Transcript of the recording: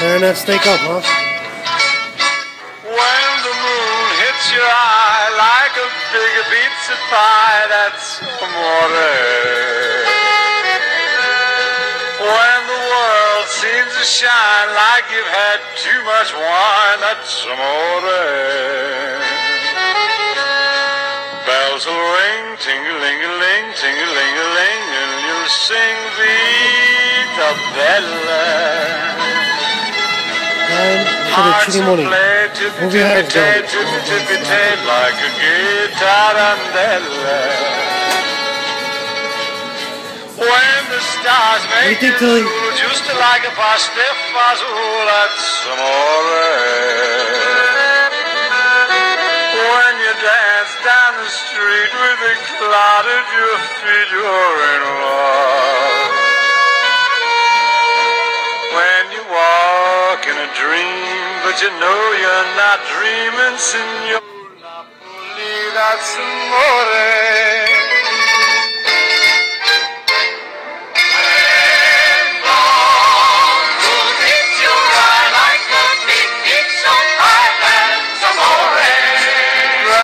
Fair enough, stake up, huh? When the moon hits your eye like a big pizza pie, that's amore. When the world seems to shine like you've had too much wine, that's amore. Bells will ring, ting-a-ling-a-ling, ting-a-ling-a-ling, and you'll sing Vita Bella. For the Tuesday morning. We'll be ahead of time. Like a guitarandella. When the stars make you just like a pastifazool, that's amore. When you dance down the street with a cloud at your feet, you're in love. When you walk in a dream, but you know you're not dreaming, Signor Napoli, that's amore.